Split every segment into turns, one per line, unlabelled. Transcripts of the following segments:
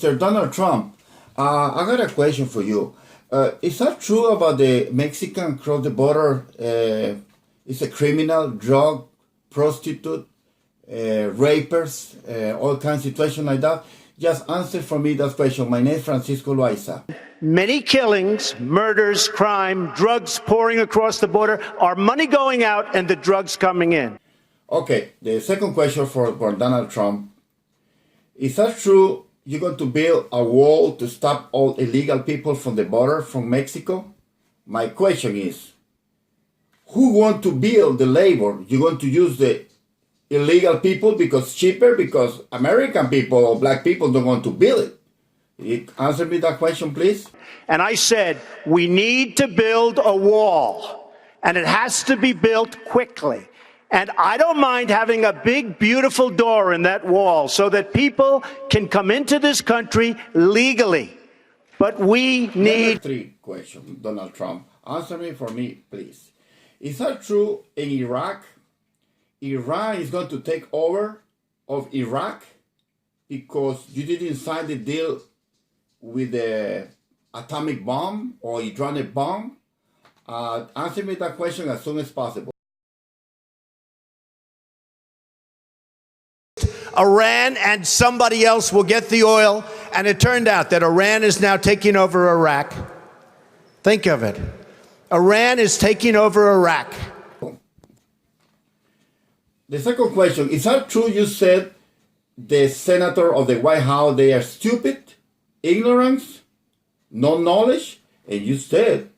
Mr. Donald Trump, I got a question for you. Is that true about the Mexican cross the border? Is a criminal, drug, prostitute, rapers, all kinds of situations like that? Just answer for me that question. My name is Francisco Loaiza.
Many killings, murders, crime, drugs pouring across the border, our money going out and the drugs coming in.
Okay, the second question for Donald Trump. Is that true you're going to build a wall to stop all illegal people from the border from Mexico? My question is, who want to build the labor? You're going to use the illegal people because it's cheaper, because American people or black people don't want to build it? Answer me that question, please.
And I said, we need to build a wall, and it has to be built quickly. And I don't mind having a big, beautiful door in that wall so that people can come into this country legally. But we need...
Number 3 question, Donald Trump. Answer me for me, please. Is that true in Iraq? Iran is going to take over of Iraq because you didn't sign the deal with the atomic bomb or hydrogen bomb? Answer me that question as soon as possible.
Iran and somebody else will get the oil, and it turned out that Iran is now taking over Iraq. Think of it. Iran is taking over Iraq.
The second question, is that true you said the senator of the White House, they are stupid, ignorance, no knowledge? And you said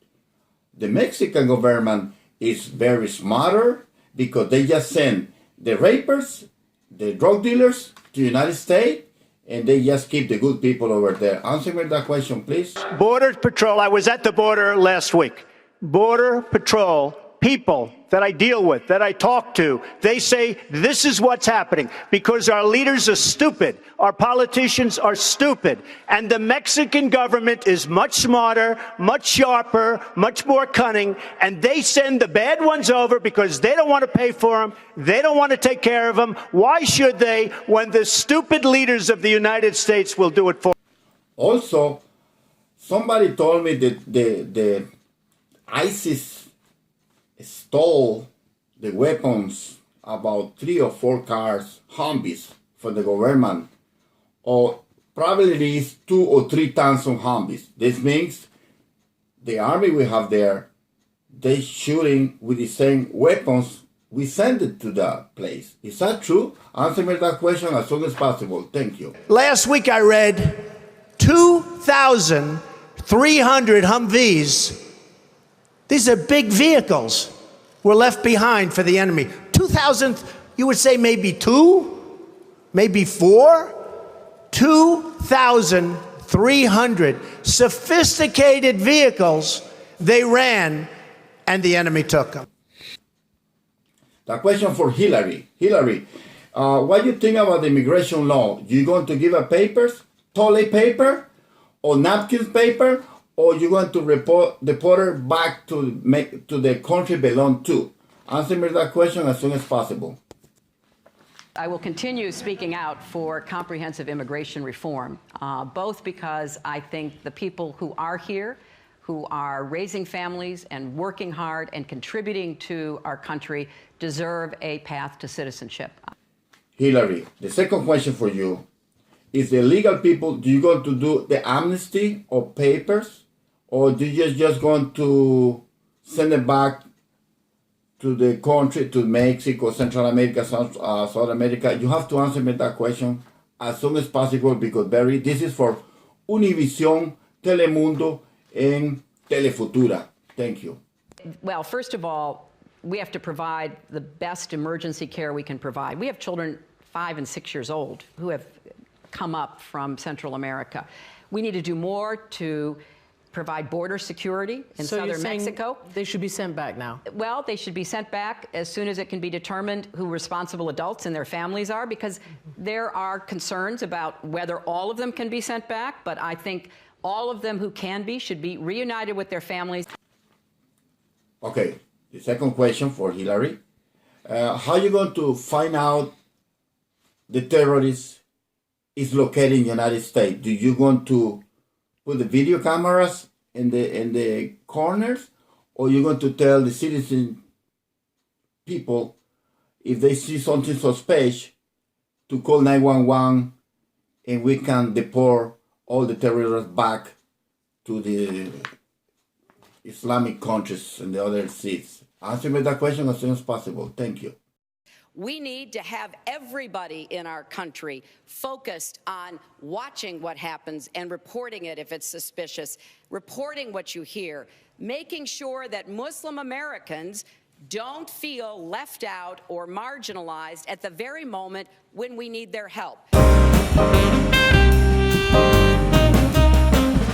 the Mexican government is very smarter because they just send the rapers, the drug dealers to the United States, and they just keep the good people over there. Answer me that question, please.
Border Patrol, I was at the border last week. Border Patrol, people that I deal with, that I talk to, they say this is what's happening because our leaders are stupid, our politicians are stupid, and the Mexican government is much smarter, much sharper, much more cunning, and they send the bad ones over because they don't want to pay for them, they don't want to take care of them. Why should they when the stupid leaders of the United States will do it for them?
Also, somebody told me that the ISIS stole the weapons, about 3 or 4 cars, Humvees, for the government, or probably at least 2 or 3 tons of Humvees. This means the army we have there, they shooting with the same weapons we send it to that place. Is that true? Answer me that question as soon as possible. Thank you.
Last week I read 2,300 Humvees. These are big vehicles were left behind for the enemy. 2,000, you would say maybe 2, maybe 4, 2,300 sophisticated vehicles they ran, and the enemy took them.
The question for Hillary. Hillary, what do you think about the immigration law? You going to give her papers, toilet paper, or napkins paper, or you going to deport her back to the country belong to? Answer me that question as soon as possible.
I will continue speaking out for comprehensive immigration reform, both because I think the people who are here, who are raising families and working hard and contributing to our country, deserve a path to citizenship.
Hillary, the second question for you is the legal people, do you going to do the amnesty or papers? Or do you just going to send it back to the country, to Mexico, Central America, South America? You have to answer me that question as soon as possible because this is for Univision, Telemundo, and Telefutura. Thank you.
Well, first of all, we have to provide the best emergency care we can provide. We have children 5 and 6 years old who have come up from Central America. We need to do more to provide border security in southern Mexico.
They should be sent back now.
Well, they should be sent back as soon as it can be determined who responsible adults and their families are, because there are concerns about whether all of them can be sent back, but I think all of them who can be should be reunited with their families.
Okay, the second question for Hillary. How are you going to find out the terrorists is located in the United States, do you want to put the video cameras in the corners, or you going to tell the citizen people if they see something suspicious to call 911 and we can deport all the terrorists back to the Islamic countries and the other seats? Answer me that question as soon as possible. Thank you.
We need to have everybody in our country focused on watching what happens and reporting it if it's suspicious, reporting what you hear, making sure that Muslim Americans don't feel left out or marginalized at the very moment when we need their help.